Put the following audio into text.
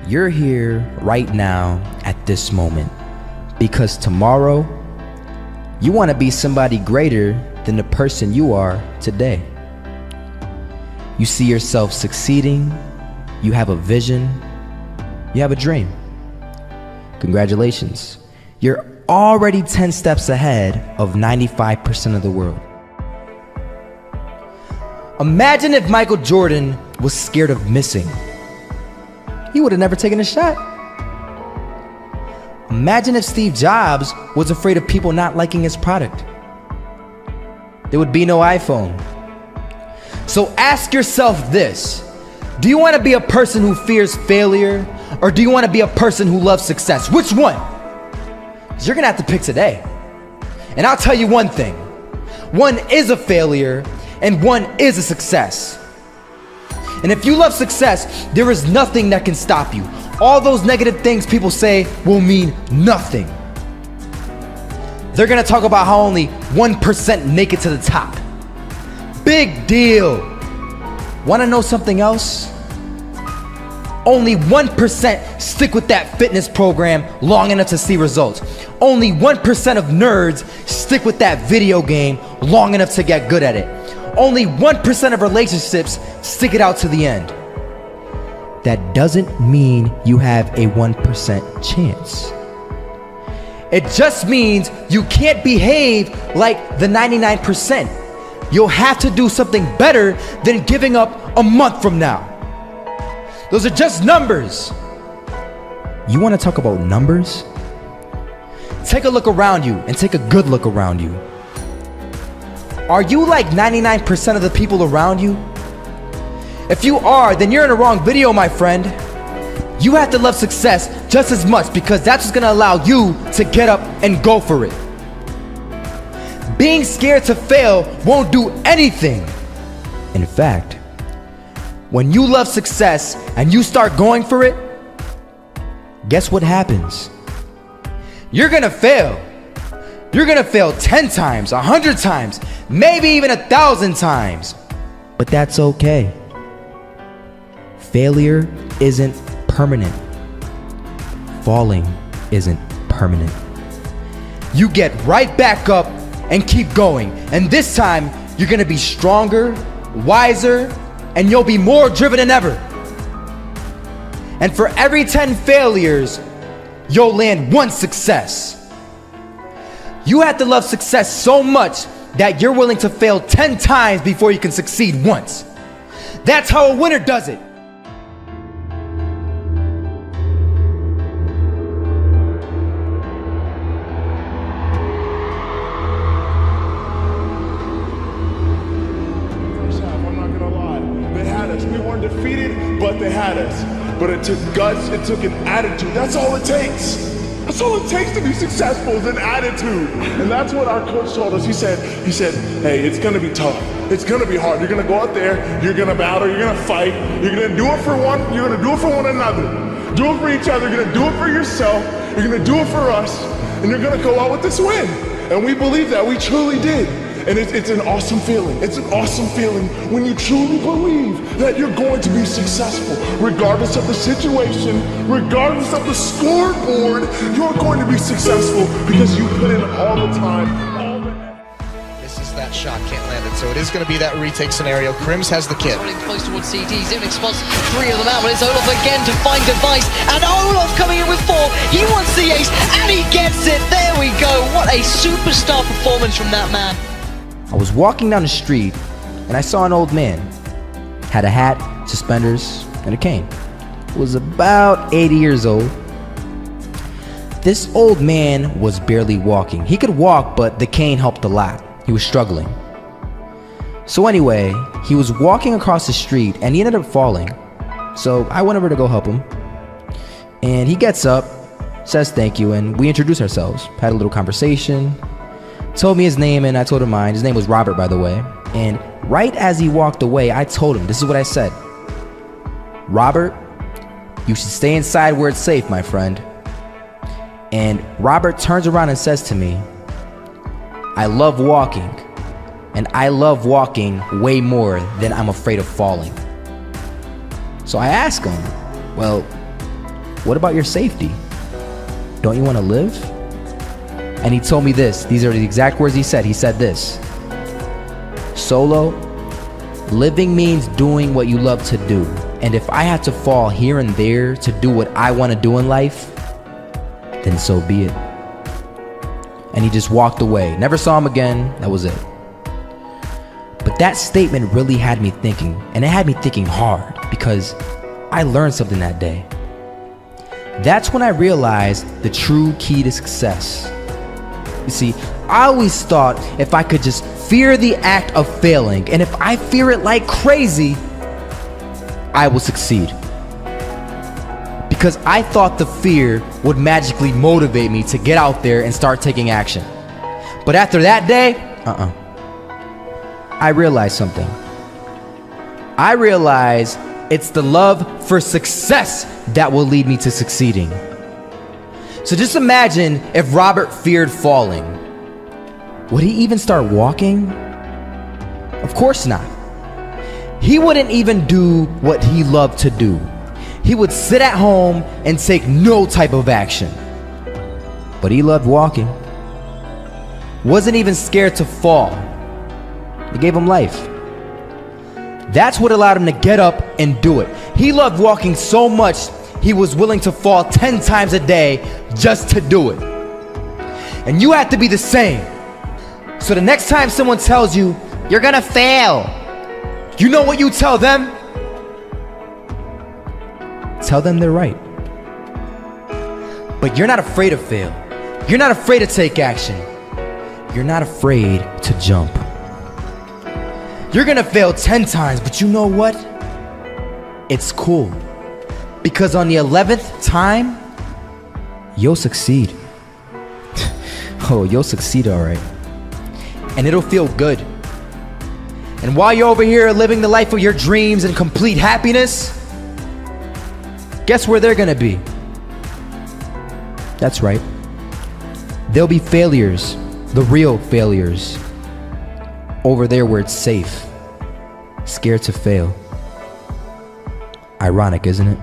you're here right now at this moment because tomorrow you want to be somebody greater than the person you are today. You see yourself succeeding, you have a vision, you have a dream. Congratulations. You're already 10 steps ahead of 95% of the world. Imagine if Michael Jordan was scared of missing. He would have never taken a shot. Imagine if Steve Jobs was afraid of people not liking his product. There would be no iPhone. So ask yourself this: do you want to be a person who fears failure, or do you want to be a person who loves success? Which one? 'Cause you're gonna have to pick today. And I'll tell you one thing: one is a failure and one is a success. And if you love success, there is nothing that can stop you. All those negative things people say will mean nothing. They're gonna talk about how only 1% make it to the top. Big deal. Wanna know something else? Only 1% stick with that fitness program long enough to see results. Only 1% of nerds stick with that video game long enough to get good at it. Only 1% of relationships stick it out to the end. That doesn't mean you have a 1% chance. It just means you can't behave like the 99%. You'll have to do something better than giving up a month from now. Those are just numbers. You want to talk about numbers? Take a look around you and take a good look around you. Are you like 99% of the people around you? If you are, then you're in the wrong video, my friend. You have to love success just as much because that's what's gonna allow you to get up and go for it. Being scared to fail won't do anything. In fact, when you love success and you start going for it, guess what happens? You're gonna fail. You're gonna fail 10 times, 100 times, maybe even 1,000 times. But that's okay. Failure isn't permanent. Falling isn't permanent. You get right back up and keep going. And this time, you're gonna be stronger, wiser, and you'll be more driven than ever. And for every 10 failures, you'll land one success. You have to love success so much that you're willing to fail 10 times before you can succeed once. That's how a winner does it. But they had us. But it took guts, it took an attitude. That's all it takes. That's all it takes to be successful is an attitude. And that's what our coach told us. He said, hey, it's gonna be tough. It's gonna be hard. You're gonna go out there, you're gonna battle, you're gonna fight, you're gonna do it for one, you're gonna do it for one another. Do it for each other, you're gonna do it for yourself, you're gonna do it for us, and you're gonna go out with this win. And we believe that, we truly did. And it's an awesome feeling. It's an awesome feeling when you truly believe that you're going to be successful. Regardless of the situation, regardless of the scoreboard, you're going to be successful because you put in all the time, all the effort. This is that shot, can't land it. So it is going to be that retake scenario. Crims has the kid. Running close towards CD, Zivnik spots 3 of them out, but it's Olaf again to find device, and Olaf coming in with 4. He wants the ace, and he gets it. There we go. What a superstar performance from that man. I was walking down the street and I saw an old man. Had a hat, suspenders, and a cane. Was about 80 years old. This old man was barely walking. He could walk, but the cane helped a lot. He was struggling. So anyway, he was walking across the street and he ended up falling. So I went over to go help him. And he gets up, says thank you, and we introduced ourselves. Had a little conversation. Told me his name and I told him mine. His name was Robert, by the way. And right as he walked away, I told him, this is what I said. Robert, you should stay inside where it's safe, my friend. And Robert turns around and says to me, I love walking. And I love walking way more than I'm afraid of falling. So I asked him, well, what about your safety? Don't you want to live? And he told me this. These are the exact words he said. He said this: Solo, living means doing what you love to do. And if I had to fall here and there to do what I want to do in life, then so be it. And he just walked away. Never saw him again. That was it. But that statement really had me thinking, and it had me thinking hard, because I learned something that day. That's when I realized the true key to success. You see, I always thought if I could just fear the act of failing, and if I fear it like crazy, I will succeed. Because I thought the fear would magically motivate me to get out there and start taking action. But after that day, I realized something. I realized it's the love for success that will lead me to succeeding. So just imagine if Robert feared falling. Would he even start walking? Of course not. He wouldn't even do what he loved to do. He would sit at home and take no type of action. But he loved walking. Wasn't even scared to fall. It gave him life. That's what allowed him to get up and do it. He loved walking so much, he was willing to fall 10 times a day just to do it. And you have to be the same. So the next time someone tells you, you're gonna fail, you know what you tell them? Tell them they're right. But you're not afraid to fail. You're not afraid to take action. You're not afraid to jump. You're gonna fail 10 times, but you know what? It's cool. Because on the 11th time, you'll succeed. Oh, you'll succeed, all right. And it'll feel good. And while you're over here living the life of your dreams and complete happiness, guess where they're gonna be? That's right. They'll be failures, the real failures. Over there where it's safe, scared to fail. Ironic, isn't it?